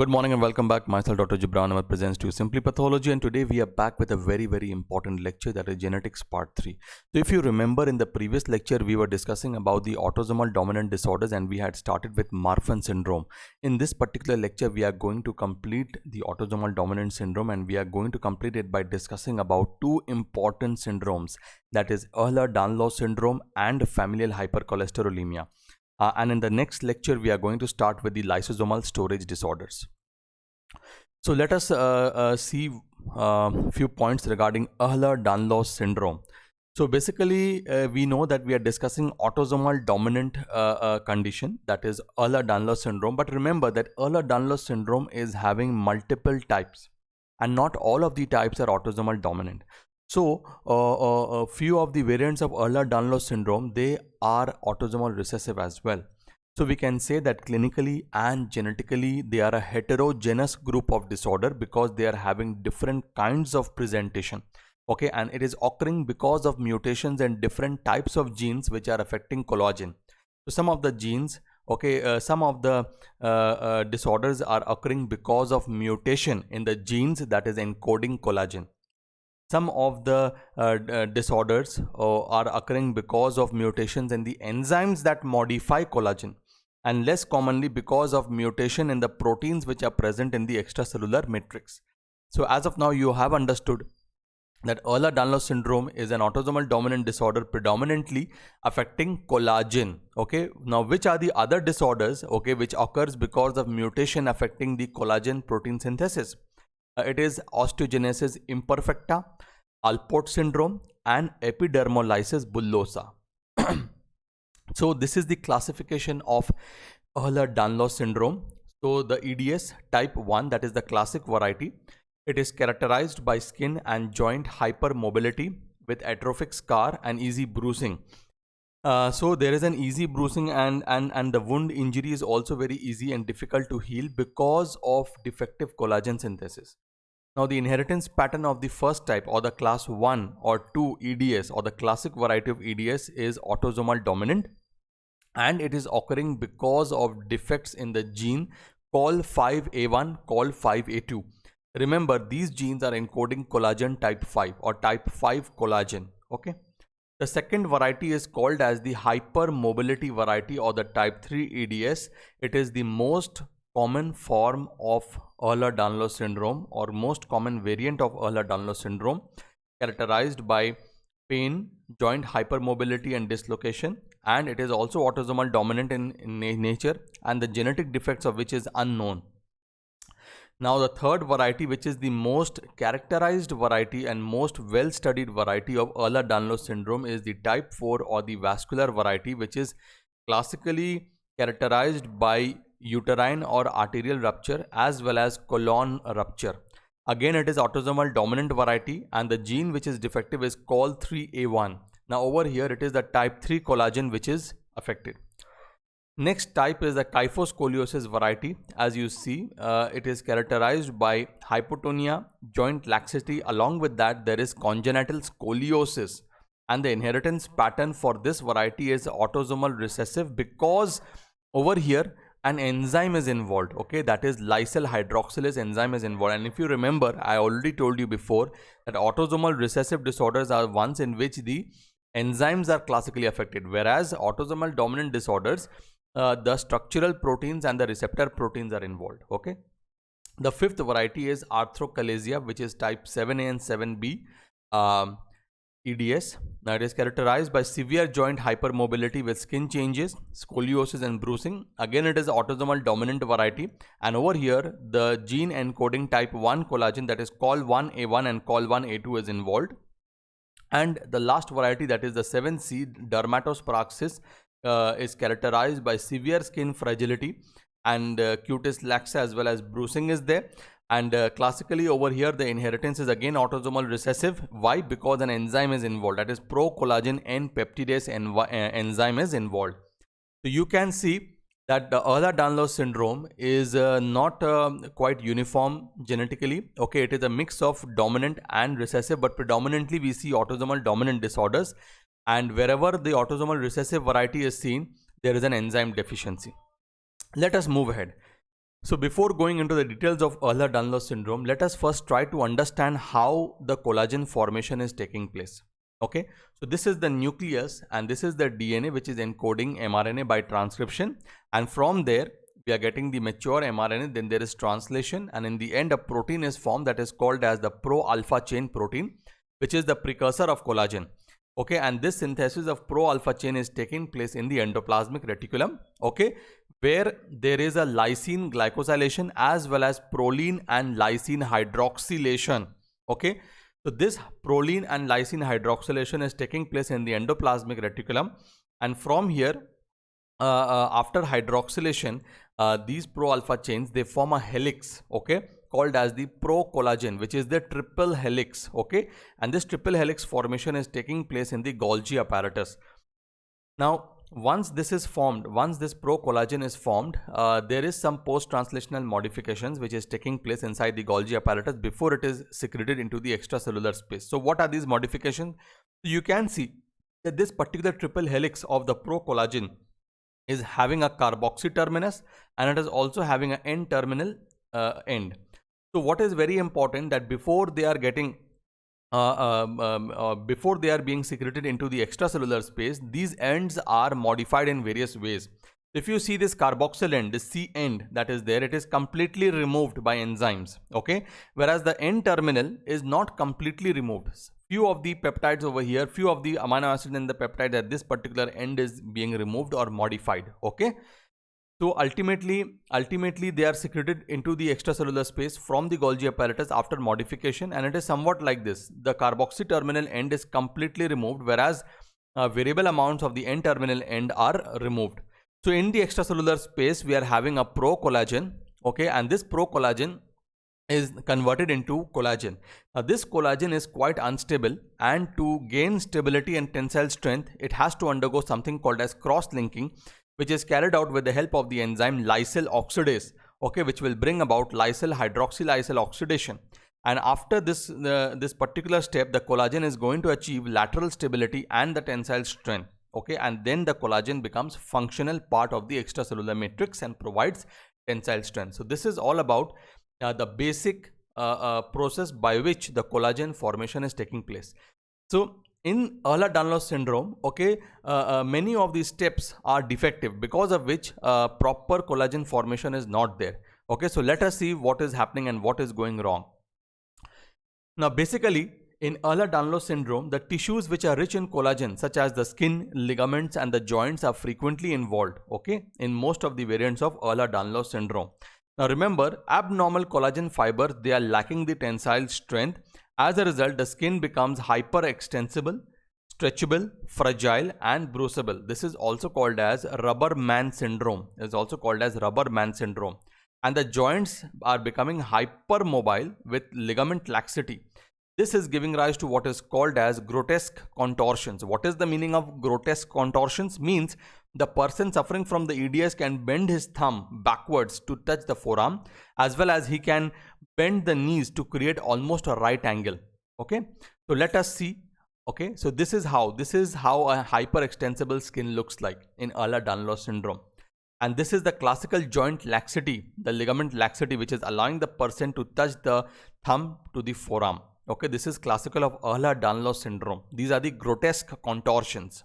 Good morning and welcome back. Myself, Dr. JIBRAN, presents to you Simply Pathology, and today we are back with a very important lecture, that is genetics part 3. So if you remember, in the previous lecture we were discussing about the autosomal dominant disorders and we had started with Marfan syndrome. In this particular lecture we are going to complete the autosomal dominant syndrome, and we are going to complete it by discussing about two important syndromes, that is EHLER-DANLOS syndrome and familial hypercholesterolemia. And in the next lecture, we are going to start with the lysosomal storage disorders. So let us see a few points regarding EHLER-DANLOS syndrome. So basically, we know that we are discussing autosomal dominant condition, that is EHLER-DANLOS syndrome. But remember that EHLER-DANLOS syndrome is having multiple types, and not all of the types are autosomal dominant. So a few of the variants of EHLER-DANLOS syndrome, they are autosomal recessive as well. So we can say that clinically and genetically they are a heterogeneous group of disorder because they are having different kinds of presentation. Okay, and it is occurring because of mutations in different types of genes which are affecting collagen. So some of the genes, some of the disorders are occurring because of mutation in the genes that is encoding collagen. Some of the disorders are occurring because of mutations in the enzymes that modify collagen, and less commonly because of mutation in the proteins which are present in the extracellular matrix. So as of now, you have understood that EHLER-DANLOS syndrome is an autosomal dominant disorder predominantly affecting collagen. Okay, now which are the other disorders which occurs because of mutation affecting the collagen protein synthesis? It is osteogenesis imperfecta, Alport syndrome, and epidermolysis bullosa. So this is the classification of EHLER-DANLOS syndrome. So the EDS type 1, that is the classic variety, it is characterized by skin and joint hypermobility with atrophic scar and easy bruising. So there is an easy bruising, and the wound injury is also very easy and difficult to heal because of defective collagen synthesis. Now the inheritance pattern of the first type, or the class 1 or 2 EDS, or the classic variety of EDS, is autosomal dominant, and it is occurring because of defects in the gene COL5A1, COL5A2. Remember, these genes are encoding collagen type 5 or type 5 collagen. Okay. The second variety is called as the hypermobility variety, or the type 3 EDS. It is the most common form of EHLER-DANLOS syndrome, or most common variant of EHLER-DANLOS syndrome, characterized by pain, joint hypermobility and dislocation, and it is also autosomal dominant in nature, and the genetic defects of which is unknown. Now the third variety, which is the most characterized variety and most well studied variety of EHLER-DANLOS syndrome, is the type 4 or the vascular variety, which is classically characterized by uterine or arterial rupture as well as colon rupture. Again, it is autosomal dominant variety, and the gene which is defective is COL3A1. Now over here it is the type 3 collagen which is affected. Next type is the kyphoscoliosis variety. As you see, it is characterized by hypotonia, joint laxity. Along with that, there is congenital scoliosis, and the inheritance pattern for this variety is autosomal recessive because over here an enzyme is involved, that is lysyl hydroxylase enzyme is involved. And if you remember, I already told you before that autosomal recessive disorders are ones in which the enzymes are classically affected, whereas autosomal dominant disorders, the structural proteins and the receptor proteins are involved. The fifth variety is ARTHOCHALASIA, which is type 7A and 7B EDS. Now it is characterized by severe joint hypermobility with skin changes, scoliosis and bruising. Again, it is autosomal dominant variety, and over here the gene encoding type 1 collagen, that is COL1A1 and COL1A2, is involved. And the last variety, that is the 7C DERMATOCPARAXIS, is characterized by severe skin fragility and cutis laxa as well as bruising is there. And classically over here the inheritance is again autosomal recessive. Why? Because an enzyme is involved, that is pro-collagen N peptidase enzyme is involved. So you can see that the EHLER-DANLOS syndrome is not quite uniform genetically. It is a mix of dominant and recessive, but predominantly we see autosomal dominant disorders, and wherever the autosomal recessive variety is seen, there is an enzyme deficiency. Let us move ahead. So before going into the details of EHLER-Danlos syndrome, let us first try to understand how the collagen formation is taking place. Okay, so this is the nucleus and this is the DNA which is encoding mRNA by transcription, and from there we are getting the mature mRNA, then there is translation, and in the end a protein is formed that is called as the pro-alpha chain protein, which is the precursor of collagen. Okay, and this synthesis of pro-alpha chain is taking place in the endoplasmic reticulum, okay, where there is a lysine glycosylation as well as proline and lysine hydroxylation. Okay, so this proline and lysine hydroxylation is taking place in the endoplasmic reticulum, and from here after hydroxylation, these pro-alpha chains, they form a helix, okay, called as the pro-collagen, which is the triple helix. Okay, and this triple helix formation is taking place in the Golgi apparatus. Now once this is formed, once this pro-collagen is formed, there is some post-translational modifications which is taking place inside the Golgi apparatus before it is secreted into the extracellular space. So what are these modifications? You can see that this particular triple helix of the pro-collagen is having a carboxy terminus and it is also having an N-terminal end. So what is very important, that before they are getting before they are being secreted into the extracellular space, these ends are modified in various ways. If you see this carboxyl end, this C end that is there, it is completely removed by enzymes, okay, whereas the N-terminal is not completely removed. Few of the peptides over here, few of the amino acids in the peptide at this particular end is being removed or modified. Okay, so ultimately they are secreted into the extracellular space from the Golgi apparatus after modification, and it is somewhat like this. The carboxy terminal end is completely removed, whereas variable amounts of the N-terminal end are removed. So in the extracellular space we are having a pro-collagen, okay, and this pro-collagen is converted into collagen. Now this collagen is quite unstable, and to gain stability and tensile strength, it has to undergo something called as cross-linking, which is carried out with the help of the enzyme lysyl oxidase, okay, which will bring about lysyl hydroxylysyl oxidation. And after this this particular step, the collagen is going to achieve lateral stability and the tensile strength, okay, and then the collagen becomes functional part of the extracellular matrix and provides tensile strength. So this is all about the basic process by which the collagen formation is taking place. So in EHLER-Danlos syndrome, okay, many of these steps are defective, because of which proper collagen formation is not there. Okay, so let us see what is happening and what is going wrong. Now basically in EHLER-Danlos syndrome, the tissues which are rich in collagen, such as the skin, ligaments and the joints, are frequently involved, okay, in most of the variants of EHLER-Danlos syndrome. Now remember, abnormal collagen fibers, they are lacking the tensile strength. As a result, the skin becomes hyperextensible, stretchable, fragile and bruisable. This is also called as rubber man syndrome. It is also called as rubber man syndrome. And the joints are becoming hypermobile with ligament laxity. This is giving rise to what is called as grotesque contortions. What is the meaning of grotesque contortions? Means the person suffering from the EDS can bend his thumb backwards to touch the forearm, as well as he can bend the knees to create almost a right angle. Okay, so let us see. Okay, so this is how a hyperextensible skin looks like in EHLER-Danlos syndrome. And this is the classical joint laxity, the ligament laxity, which is allowing the person to touch the thumb to the forearm. Okay, this is classical of EHLER-Danlos syndrome. These are the grotesque contortions.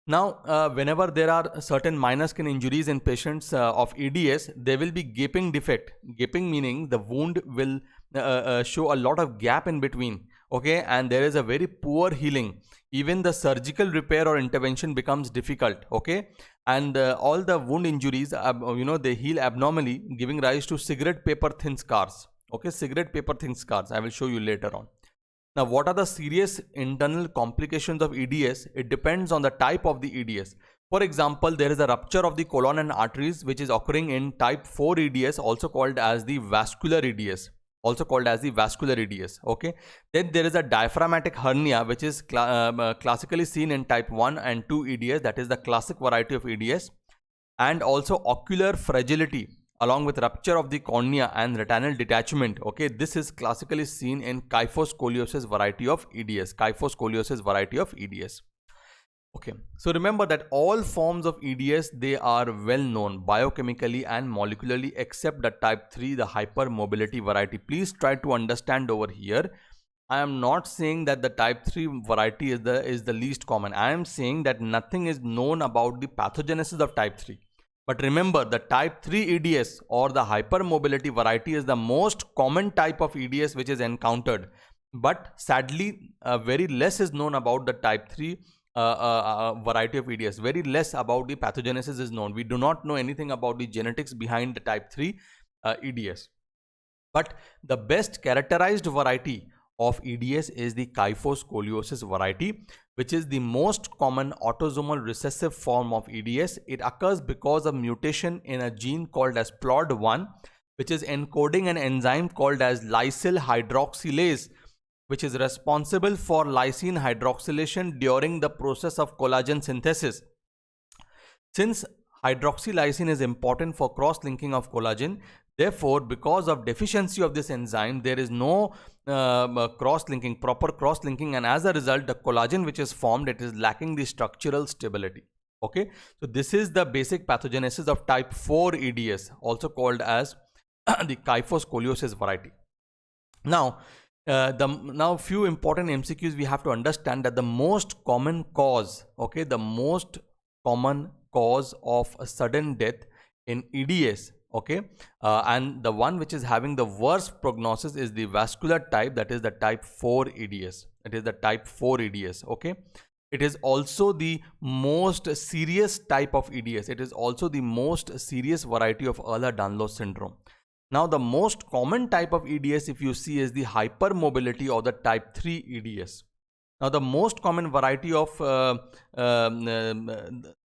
Now, whenever there are certain minor skin injuries in patients of EDS, there will be gaping defect. Gaping meaning the wound will show a lot of gap in between. Okay, and there is a very poor healing. Even the surgical repair or intervention becomes difficult. Okay, and all the wound injuries, they heal abnormally, giving rise to cigarette paper thin scars. Okay, cigarette paper thin scars. I will show you later on. Now, what are the serious internal complications of EDS? It depends on the type of the EDS. For example, there is a rupture of the colon and arteries, which is occurring in type 4 EDS, also called as the vascular EDS. Okay, then there is a diaphragmatic hernia, which is classically seen in type 1 and 2 EDS, that is the classic variety of EDS, and also ocular fragility along with rupture of the cornea and retinal detachment. Okay, this is classically seen in kyphoscoliosis variety of EDS. Okay, so remember that all forms of EDS, they are well known biochemically and molecularly except the type 3, the hypermobility variety. Please try to understand over here. I am not saying that the type 3 variety is the least common. I am saying that nothing is known about the pathogenesis of type 3. But remember, the type 3 EDS or the hypermobility variety is the most common type of EDS which is encountered. But sadly, very less is known about the type 3 variety of EDS. Very less about the pathogenesis is known. We do not know anything about the genetics behind the type 3 EDS. But the best characterized variety of EDS is the kyphoscoliosis variety, which is the most common autosomal recessive form of EDS. It occurs because of mutation in a gene called as PLOD1, which is encoding an enzyme called as lysyl hydroxylase, which is responsible for lysine hydroxylation during the process of collagen synthesis. Since hydroxylysine is important for cross-linking of collagen, therefore, because of deficiency of this enzyme, there is no cross-linking, proper cross-linking, and as a result, the collagen which is formed, it is lacking the structural stability. Okay, so this is the basic pathogenesis of type 4 EDS, also called as the kyphoscoliosis variety. Now, few important MCQs we have to understand that the most common cause, okay, the most common cause of a sudden death in EDS, okay, and the one which is having the worst prognosis is the vascular type, that is the type 4 EDS. It is the type 4 EDS, okay. It is also the most serious type of EDS. It is also the most serious variety of EHLER-DANLOS syndrome. Now, the most common type of EDS, if you see, is the hypermobility or the type 3 EDS. Now, the most common variety of the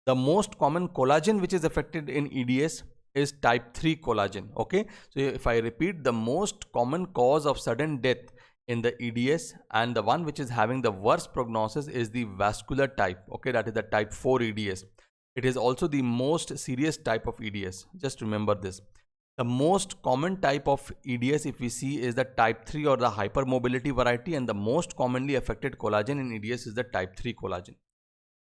most common collagen which is affected in EDS is type 3 collagen. Okay, so if I repeat, the most common cause of sudden death in the EDS and the one which is having the worst prognosis is the vascular type. Okay, that is the type 4 EDS. It is also the most serious type of EDS. Just remember this. The most common type of EDS, if we see, is the type 3 or the hypermobility variety, and the most commonly affected collagen in EDS is the type 3 collagen.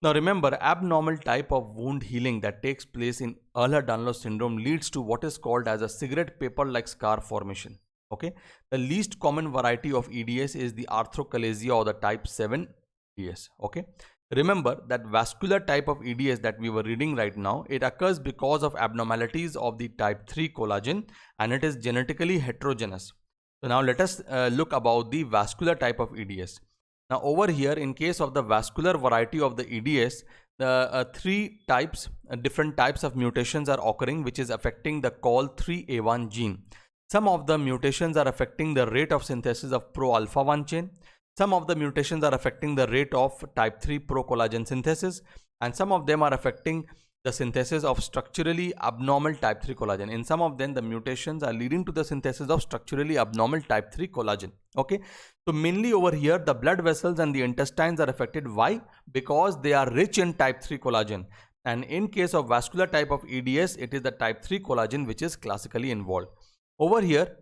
Now remember, abnormal type of wound healing that takes place in EHLER-DANLOS syndrome leads to what is called as a cigarette paper like scar formation. Okay, the least common variety of EDS is the ARTHOCHALASIA or the type 7 EDS. Okay, remember that vascular type of EDS that we were reading right now, it occurs because of abnormalities of the type 3 collagen and it is genetically heterogeneous. So now let us look about the vascular type of EDS. Now over here, in case of the vascular variety of the EDS, the different types of mutations are occurring which is affecting the COL3A1 gene. Some of the mutations are affecting the rate of synthesis of pro-alpha-1 chain. Some of the mutations are affecting the rate of type 3 pro-collagen synthesis, and some of them are affecting the synthesis of structurally abnormal type 3 collagen. In some of them, the mutations are leading to the synthesis of structurally abnormal type 3 collagen. Okay, so mainly over here, the blood vessels and the intestines are affected. Why? Because they are rich in type 3 collagen. And in case of vascular type of EDS, it is the type 3 collagen which is classically involved. Over here,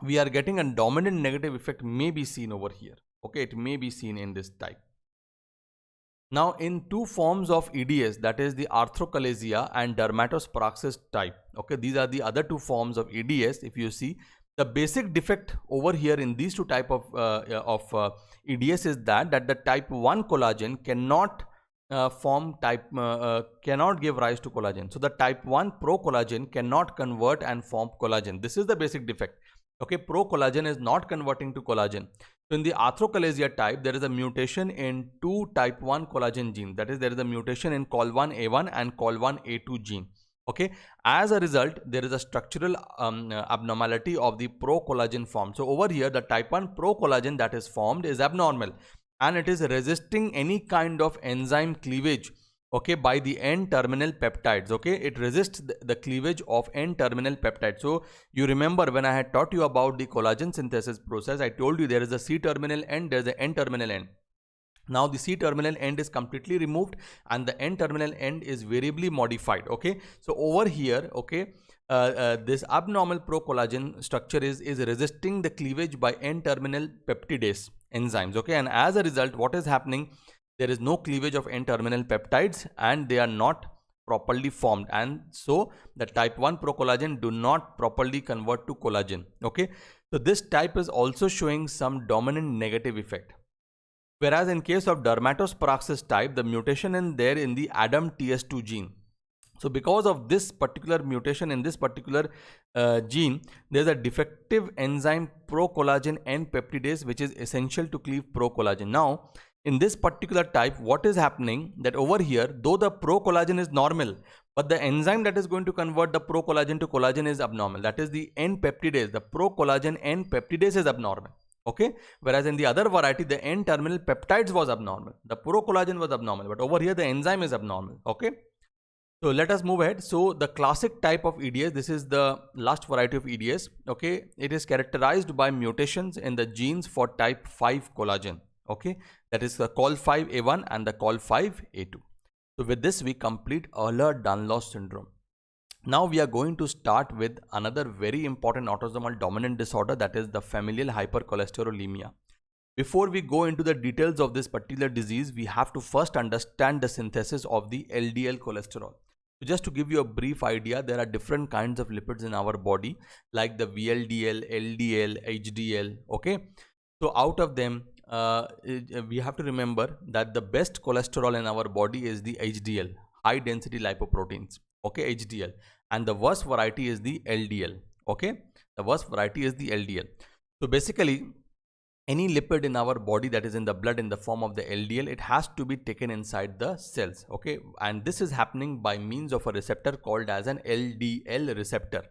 we are getting a dominant negative effect may be seen over here. Okay, it may be seen in this type. Now, in two forms of EDS, that is the ARTHOCHALASIA and DERMATOCPARAXIS type. Okay, these are the other two forms of EDS. If you see, the basic defect over here in these two type of EDS is that the type 1 collagen cannot cannot give rise to collagen. So the type 1 pro-collagen cannot convert and form collagen. This is the basic defect. Okay, pro-collagen is not converting to collagen. So in the ARTHOCHALASIA type, there is a mutation in two type 1 collagen genes. That is, there is a mutation in COL1A1 and COL1A2 gene. Okay, as a result, there is a structural abnormality of the pro-collagen form. So over here, the type 1 pro-collagen that is formed is abnormal, and it is resisting any kind of enzyme cleavage, okay, by the N-terminal peptides. Okay, it resists the cleavage of N-terminal peptides. So you remember when I had taught you about the collagen synthesis process, I told you there is a C-terminal end, there is an N-terminal end. Now the C-terminal end is completely removed and the N-terminal end is variably modified. Okay, so over here, okay, this abnormal pro-collagen structure is resisting the cleavage by N-terminal peptidase enzymes. Okay, and as a result, what is happening? there is no cleavage of N-terminal peptides and they are not properly formed, and so the type 1 procollagen do not properly convert to collagen. Okay, so this type is also showing some dominant negative effect. Whereas in case of DERMATOCPARAXIS type, the mutation in there in the ADAMTS2 gene. So because of this particular mutation in this particular gene, there is a defective enzyme procollagen N peptidase which is essential to cleave procollagen. Now in this particular type, what is happening that over here, though the procollagen is normal, but the enzyme that is going to convert the procollagen to collagen is abnormal. That is the N peptidase, the procollagen N peptidase is abnormal. Okay, whereas in the other variety, the N-terminal peptides was abnormal, the procollagen was abnormal, but over here the enzyme is abnormal. Okay, so let us move ahead. So the classic type of EDS, this is the last variety of EDS. Okay, it is characterized by mutations in the genes for type 5 collagen. Okay, that is the COL5A1 and the COL5A2. So with this we complete EHLER-DANLOS syndrome. Now we are going to start with another very important autosomal dominant disorder, that is the familial hypercholesterolemia. Before we go into the details of this particular disease, we have to first understand the synthesis of the LDL cholesterol. So just to give you a brief idea, there are different kinds of lipids in our body like the VLDL, LDL, HDL. Okay, so out of them we have to remember that the best cholesterol in our body is the HDL, high density lipoproteins. Okay, HDL, and the worst variety is the LDL. Okay, the worst variety is the LDL. So basically any lipid in our body that is in the blood in the form of the LDL, it has to be taken inside the cells. Okay, and this is happening by means of a receptor called as an LDL receptor.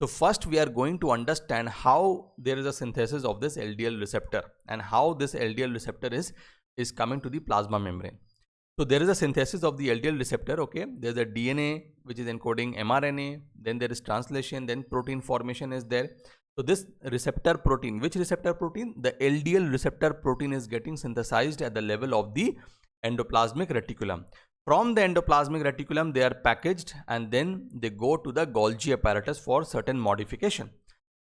So first we are going to understand how there is a synthesis of this LDL receptor and how this LDL receptor is coming to the plasma membrane. So there is a synthesis of the LDL receptor. Okay, there is a DNA which is encoding mRNA, then there is translation, then protein formation is there. So this receptor protein, which receptor protein? The LDL receptor protein is getting synthesized at the level of the endoplasmic reticulum. From the endoplasmic reticulum, they are packaged and then they go to the Golgi apparatus for certain modification.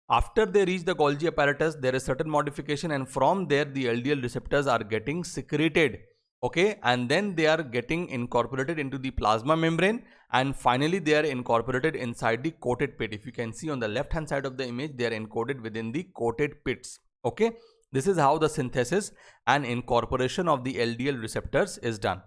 After they reach the Golgi apparatus, there is certain modification, and from there the LDL receptors are getting secreted. Okay, and then they are getting incorporated into the plasma membrane, and finally they are incorporated inside the coated pit. If you can see on the left hand side of the image, they are encoded within the coated pits. Okay, this is how the synthesis and incorporation of the LDL receptors is done.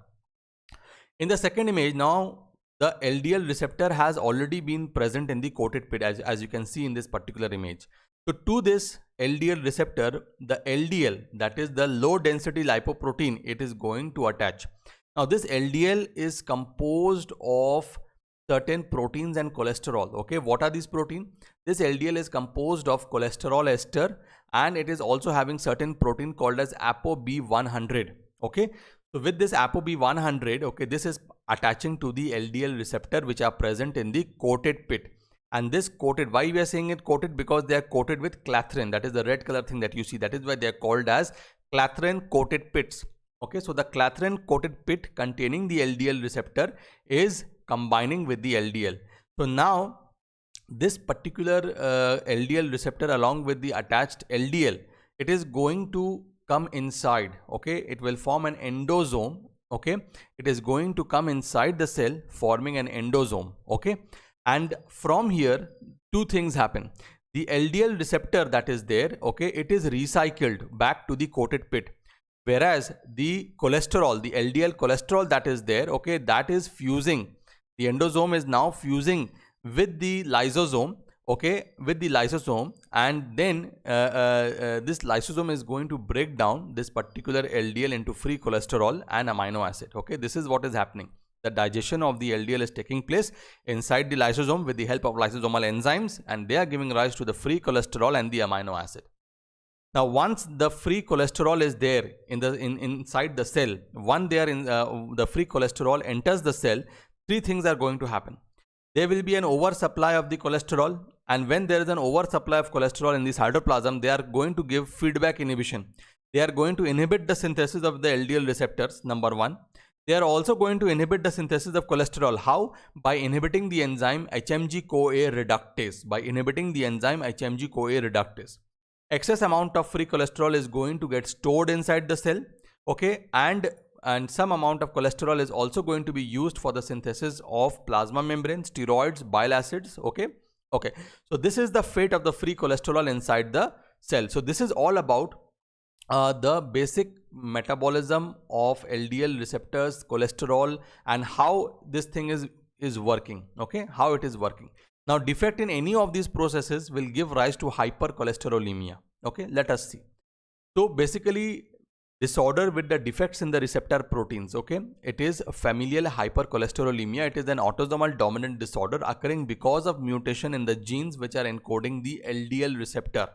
In the second image, now the LDL receptor has already been present in the coated pit, as you can see in this particular image. So to this LDL receptor, the LDL, that is the low density lipoprotein, it is going to attach. Now this LDL is composed of certain proteins and cholesterol. Okay, what are these proteins? This LDL is composed of cholesterol ester, and it is also having certain protein called as ApoB100. Okay, so with this ApoB100, okay, this is attaching to the LDL receptor which are present in the coated pit. And this coated, why we are saying it coated? Because they are coated with clathrin. That is the red color thing that you see. That is why they are called as clathrin coated pits. Okay, so the clathrin coated pit containing the LDL receptor is combining with the LDL. So now this particular LDL receptor along with the attached LDL, it is going to come inside. Okay, it will form an endosome. Okay, it is going to come inside the cell forming an endosome. Okay, and from here two things happen. The LDL receptor that is there, okay, it is recycled back to the coated pit, whereas the cholesterol, the LDL cholesterol that is there, okay, that is fusing. The endosome is now fusing with the lysosome, okay, with the lysosome, and then this lysosome is going to break down this particular LDL into free cholesterol and amino acid. Okay, this is what is happening. The digestion of the LDL is taking place inside the lysosome with the help of lysosomal enzymes, and they are giving rise to the free cholesterol and the amino acid. Now once the free cholesterol is there inside the cell, the free cholesterol enters the cell, three things are going to happen. There will be an oversupply of the cholesterol, and when there is an oversupply of cholesterol in the cytoplasm, they are going to give feedback inhibition. They are going to inhibit the synthesis of the LDL receptors, number one. They are also going to inhibit the synthesis of cholesterol. How? By inhibiting the enzyme HMG-CoA reductase. By inhibiting the enzyme HMG-CoA reductase. Excess amount of free cholesterol is going to get stored inside the cell. Okay, and and some amount of cholesterol is also going to be used for the synthesis of plasma membrane, steroids, bile acids. Okay. So this is the fate of the free cholesterol inside the cell. So this is all about the basic metabolism of LDL receptors, cholesterol, and how this thing is working. Okay, how it is working. Now, defect in any of these processes will give rise to hypercholesterolemia. Okay, let us see. So basically, disorder with the defects in the receptor proteins. Okay, it is familial hypercholesterolemia. It is an autosomal dominant disorder occurring because of mutation in the genes which are encoding the LDL receptor.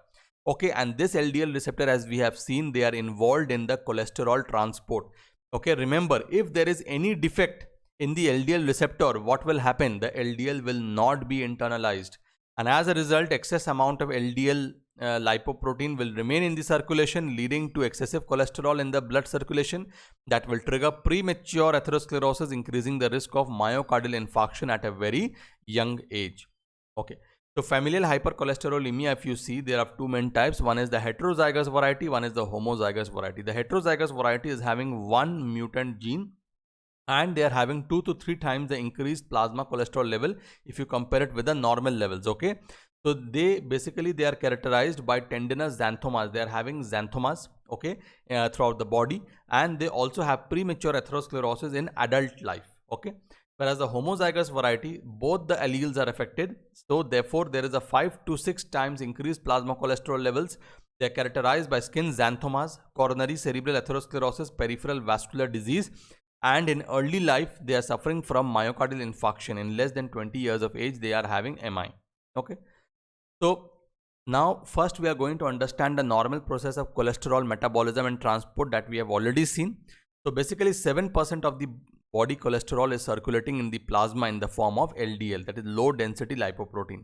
Okay, and this LDL receptor, as we have seen, they are involved in the cholesterol transport. Okay, remember, if there is any defect in the LDL receptor, what will happen? The LDL will not be internalized, and as a result, excess amount of LDL lipoprotein will remain in the circulation, leading to excessive cholesterol in the blood circulation that will trigger premature atherosclerosis, increasing the risk of myocardial infarction at a very young age. Okay. So familial hypercholesterolemia, if you see, there are two main types. One is the heterozygous variety, one is the homozygous variety. The heterozygous variety is having one mutant gene, and they are having 2 to 3 times the increased plasma cholesterol level if you compare it with the normal levels. Okay, so they are characterized by tendinous xanthomas. They are having xanthomas, okay, throughout the body, and they also have premature atherosclerosis in adult life. Okay, whereas the homozygous variety, both the alleles are affected, so therefore there is a 5 to 6 times increased plasma cholesterol levels. They are characterized by skin xanthomas, coronary cerebral atherosclerosis, peripheral vascular disease, and in early life they are suffering from myocardial infarction. In less than 20 years of age, they are having MI. Okay, so now first we are going to understand the normal process of cholesterol metabolism and transport that we have already seen. So basically 7% of the body cholesterol is circulating in the plasma in the form of LDL, that is low density lipoprotein.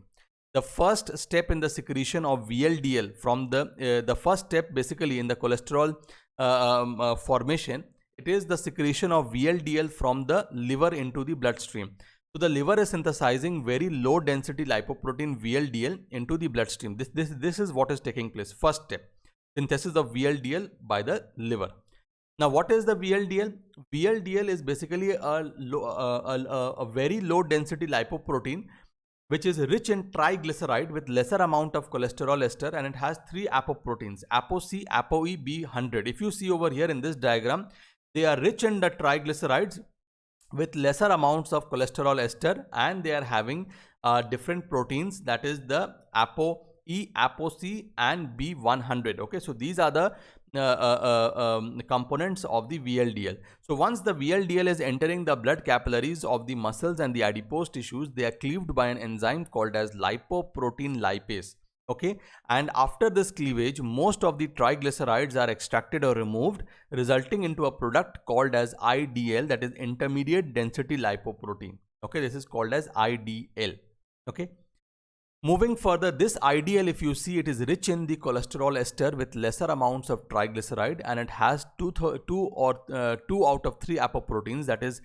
The first step in the secretion of VLDL from the first step basically in the cholesterol formation, it is the secretion of VLDL from the liver into the bloodstream. So the liver is synthesizing very low density lipoprotein VLDL into the bloodstream. This is what is taking place. First step, synthesis of VLDL by the liver. Now, what is the VLDL? VLDL is basically a very low density lipoprotein which is rich in triglyceride with lesser amount of cholesterol ester, and it has 3 apoproteins, ApoC, ApoE, B100. If you see over here in this diagram, they are rich in the triglycerides with lesser amounts of cholesterol ester, and they are having different proteins, that is the ApoE, ApoC and B100. Okay, so these are the components of the VLDL. So once the VLDL is entering the blood capillaries of the muscles and the adipose tissues, they are cleaved by an enzyme called as lipoprotein lipase. Okay, and after this cleavage, most of the triglycerides are extracted or removed, resulting into a product called as IDL, that is intermediate density lipoprotein. Okay, this is called as IDL. Okay, moving further, this IDL, if you see, it is rich in the cholesterol ester with lesser amounts of triglyceride, and it has 2 out of 3 apoproteins, that is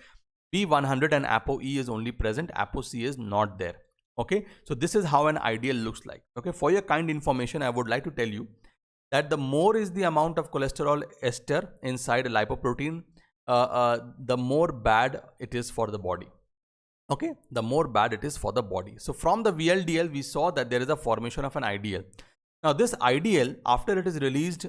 B100 and ApoE is only present, ApoC is not there. Okay, so this is how an IDL looks like. Okay, for your kind information, I would like to tell you that the more is the amount of cholesterol ester inside a lipoprotein, the more bad it is for the body. Okay, the more bad it is for the body. So from the VLDL, we saw that there is a formation of an IDL. Now this IDL, after it is released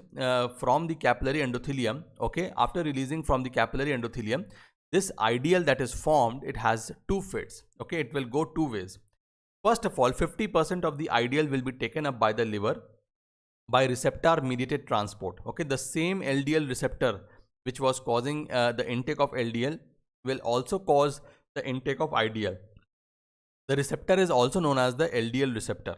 from the capillary endothelium, okay, after releasing from the capillary endothelium, this IDL that is formed, it has 2 fates. Okay, it will go 2 ways. First of all, 50% of the IDL will be taken up by the liver by receptor mediated transport. Okay, the same LDL receptor which was causing the intake of LDL will also cause the intake of IDL. The receptor is also known as the LDL receptor.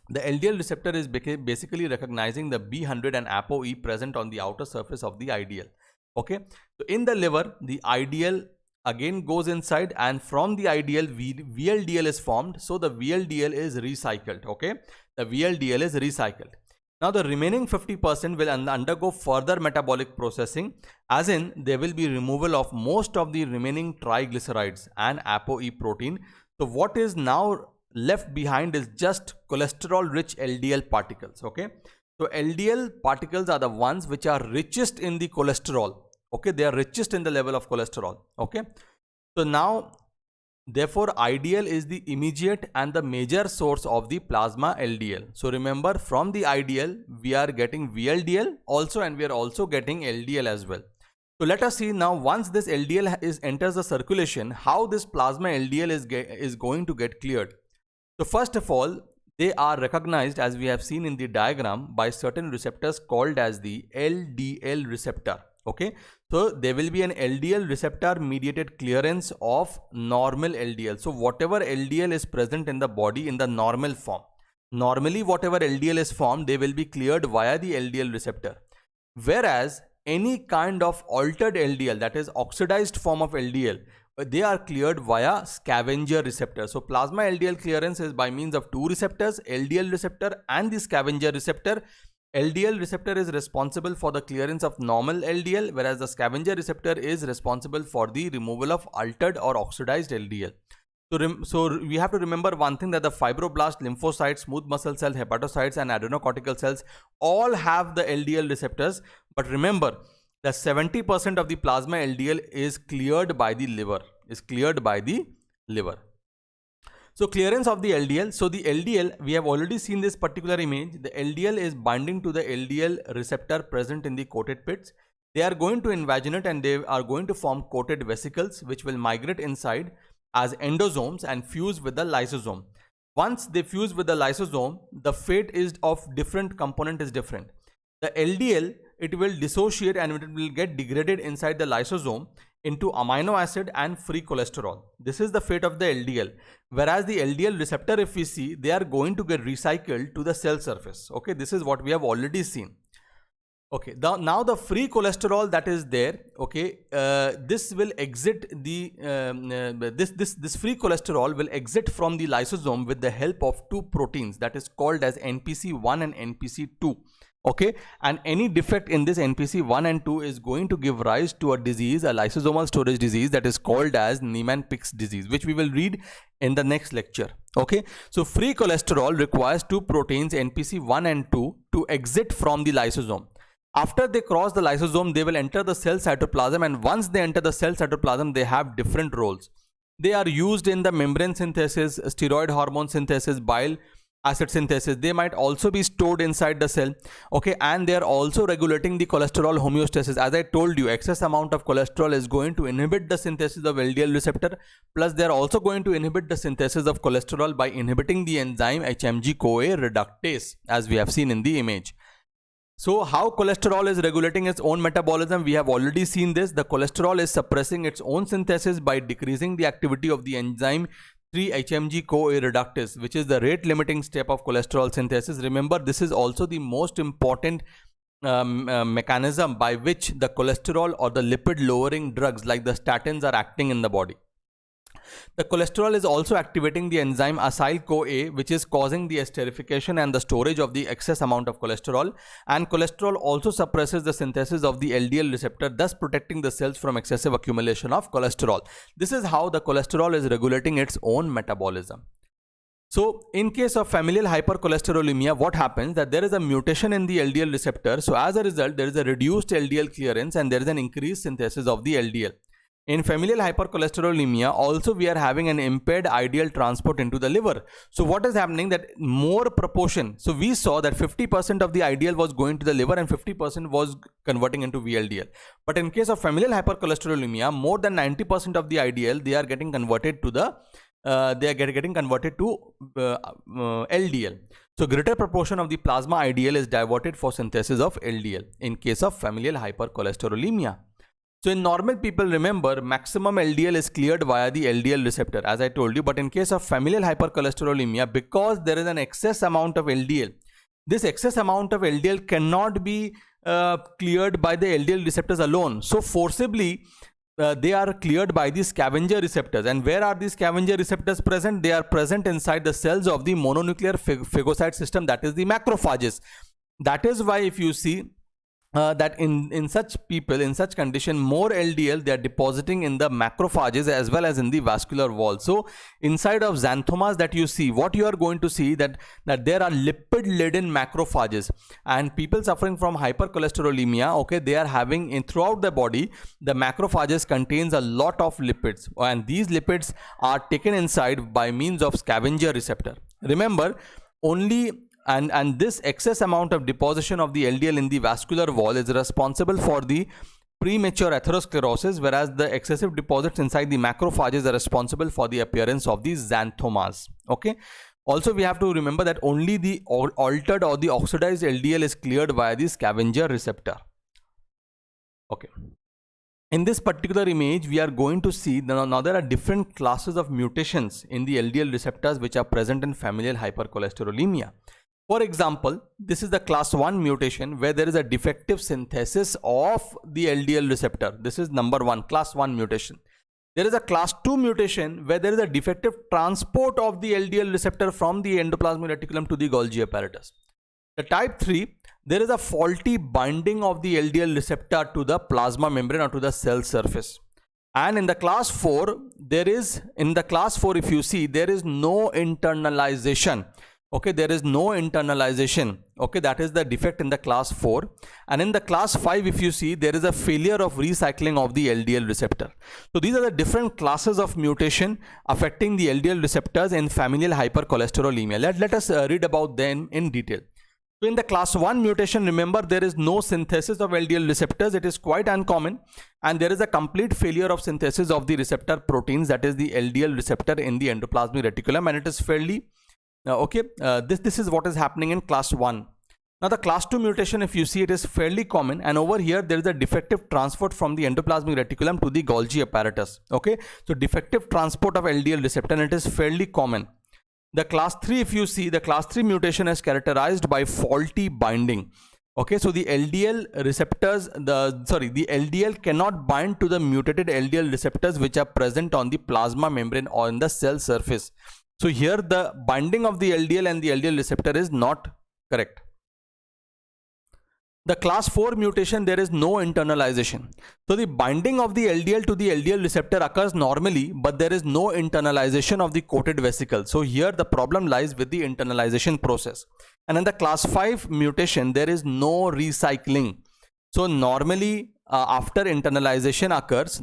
The LDL receptor is basically recognizing the B100 and ApoE present on the outer surface of the IDL. Okay, so in the liver, the IDL again goes inside, and from the IDL VLDL is formed. So the VLDL is recycled. Okay, the VLDL is recycled. Now the remaining 50% will undergo further metabolic processing, as in there will be removal of most of the remaining triglycerides and ApoE protein. So what is now left behind is just cholesterol rich LDL particles. Okay, so LDL particles are the ones which are richest in the cholesterol. Okay, they are richest in the level of cholesterol. Okay, so now therefore ideal is the immediate and the major source of the plasma LDL. So remember, from the ideal we are getting VLDL also, and we are also getting LDL as well. So let us see now, once this LDL enters the circulation, how this plasma LDL is going to get cleared. So first of all, they are recognized, as we have seen in the diagram, by certain receptors called as the LDL receptor. Okay, so there will be an LDL receptor mediated clearance of normal LDL. So whatever LDL is present in the body in the normal form, normally whatever LDL is formed, they will be cleared via the LDL receptor. Whereas any kind of altered LDL, that is oxidized form of LDL, they are cleared via scavenger receptor. So plasma LDL clearance is by means of two receptors, LDL receptor and the scavenger receptor. LDL receptor is responsible for the clearance of normal LDL, whereas the scavenger receptor is responsible for the removal of altered or oxidized LDL. So we have to remember one thing, that the fibroblast, lymphocytes, smooth muscle cells, hepatocytes and adrenocortical cells all have the LDL receptors. But remember that 70% of the plasma LDL is cleared by the liver. So clearance of the LDL. So the LDL, we have already seen this particular image. The LDL is binding to the LDL receptor present in the coated pits. They are going to invaginate and they are going to form coated vesicles, which will migrate inside as endosomes and fuse with the lysosome. Once they fuse with the lysosome, the fate is of different component is different. The LDL, it will dissociate and it will get degraded inside the lysosome into amino acid and free cholesterol. This is the fate of the LDL. Whereas the LDL receptor, if we see, they are going to get recycled to the cell surface. Okay, this is what we have already seen. Okay, now the free cholesterol that is there, okay, this will exit the this free cholesterol will exit from the lysosome with the help of two proteins, that is called as NPC1 and NPC2. Okay, and any defect in this NPC1 and 2 is going to give rise to a disease, a lysosomal storage disease, that is called as Niemann-Pick's disease, which we will read in the next lecture. Okay, so free cholesterol requires two proteins NPC1 and 2 to exit from the lysosome. After they cross the lysosome, they will enter the cell cytoplasm, and once they enter the cell cytoplasm, they have different roles. They are used in the membrane synthesis, steroid hormone synthesis, bile acid synthesis. They might also be stored inside the cell. Okay, and they are also regulating the cholesterol homeostasis. As I told you, excess amount of cholesterol is going to inhibit the synthesis of LDL receptor, plus they are also going to inhibit the synthesis of cholesterol by inhibiting the enzyme HMG-CoA reductase, as we have seen in the image. So how cholesterol is regulating its own metabolism? We have already seen this. The cholesterol is suppressing its own synthesis by decreasing the activity of the enzyme 3-HMG-CoA reductase, which is the rate limiting step of cholesterol synthesis. Remember, this is also the most important mechanism by which the cholesterol or the lipid lowering drugs like the statins are acting in the body. The cholesterol is also activating the enzyme acyl-CoA, which is causing the esterification and the storage of the excess amount of cholesterol. And cholesterol also suppresses the synthesis of the LDL receptor, thus protecting the cells from excessive accumulation of cholesterol. This is how the cholesterol is regulating its own metabolism. So in case of familial hypercholesterolemia, what happens that there is a mutation in the LDL receptor. So as a result, there is a reduced LDL clearance and there is an increased synthesis of the LDL. In familial hypercholesterolemia, also we are having an impaired ideal transport into the liver. So what is happening, that more proportion. So we saw that 50% of the ideal was going to the liver and 50% was converting into VLDL. But in case of familial hypercholesterolemia, more than 90% of the ideal, they are getting converted to the LDL. So greater proportion of the plasma ideal is diverted for synthesis of LDL in case of familial hypercholesterolemia. So in normal people, remember, maximum LDL is cleared via the LDL receptor, as I told you. But in case of familial hypercholesterolemia, because there is an excess amount of LDL, this excess amount of LDL cannot be cleared by the LDL receptors alone. So forcibly, they are cleared by the scavenger receptors. And where are these scavenger receptors present? They are present inside the cells of the mononuclear phagocyte system, that is the macrophages. That is why if you see, that in such people, in such condition, more LDL they are depositing in the macrophages as well as in the vascular wall. So inside of xanthomas that you see, what you are going to see that there are lipid laden macrophages, and people suffering from hypercholesterolemia, okay, they are having in throughout the body, the macrophages contains a lot of lipids, and these lipids are taken inside by means of scavenger receptor. Remember, only and this excess amount of deposition of the LDL in the vascular wall is responsible for the premature atherosclerosis, whereas the excessive deposits inside the macrophages are responsible for the appearance of these xanthomas. Okay. Also, we have to remember that only the altered or the oxidized LDL is cleared via the scavenger receptor. Okay. In this particular image, we are going to see that now there are different classes of mutations in the LDL receptors which are present in familial hypercholesterolemia. For example, this is the class 1 mutation where there is a defective synthesis of the LDL receptor. This is number 1, class 1 mutation. There is a class 2 mutation where there is a defective transport of the LDL receptor from the endoplasmic reticulum to the Golgi apparatus. The type 3, there is a faulty binding of the LDL receptor to the plasma membrane or to the cell surface. And in the class 4, if you see, there is no internalization. Okay, there is no internalization. Okay, that is the defect in the class 4. And in the class 5, if you see, there is a failure of recycling of the LDL receptor. So these are the different classes of mutation affecting the LDL receptors in familial hypercholesterolemia. Let us read about them in detail. So in the class 1 mutation, remember, there is no synthesis of LDL receptors. It is quite uncommon, and there is a complete failure of synthesis of the receptor proteins, that is the LDL receptor in the endoplasmic reticulum, and it is fairly this is what is happening in class 1. Now the class 2 mutation, if you see, it is fairly common, and over here there is a defective transport from the endoplasmic reticulum to the Golgi apparatus. Okay, so defective transport of LDL receptor, and it is fairly common. The class 3, if you see, the class 3 mutation is characterized by faulty binding. Okay, so the LDL receptors, the LDL cannot bind to the mutated LDL receptors which are present on the plasma membrane or in the cell surface. So here the binding of the LDL and the LDL receptor is not correct. The class 4 mutation, there is no internalization. So the binding of the LDL to the LDL receptor occurs normally, but there is no internalization of the coated vesicle. So here the problem lies with the internalization process. And in the class 5 mutation, there is no recycling. So normally after internalization occurs,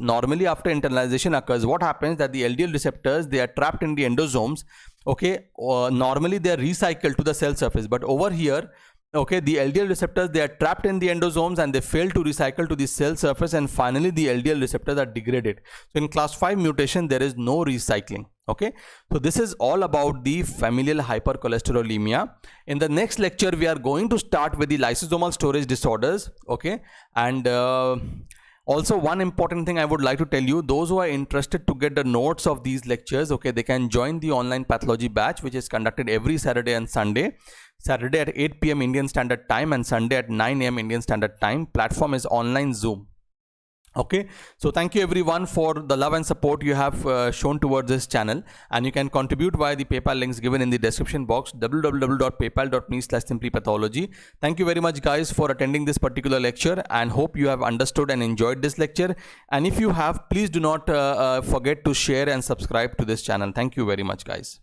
what happens that the LDL receptors, they are trapped in the endosomes. Okay, normally they are recycled to the cell surface, but over here, okay, the LDL receptors, they are trapped in the endosomes and they fail to recycle to the cell surface, and finally the LDL receptors are degraded. So in class 5 mutation, there is no recycling. Okay, so this is all about the familial hypercholesterolemia. In the next lecture, we are going to start with the lysosomal storage disorders. Okay, and also one important thing I would like to tell you, those who are interested to get the notes of these lectures, okay, they can join the online pathology batch, which is conducted every Saturday and Sunday. Saturday at 8 PM Indian Standard Time and Sunday at 9 AM Indian Standard Time. Platform is online Zoom. Okay, so thank you everyone for the love and support you have shown towards this channel, and you can contribute via the PayPal links given in the description box, www.paypal.me/simplypathology. Thank you very much guys for attending this particular lecture, and hope you have understood and enjoyed this lecture. And if you have, please do not forget to share and subscribe to this channel. Thank you very much guys.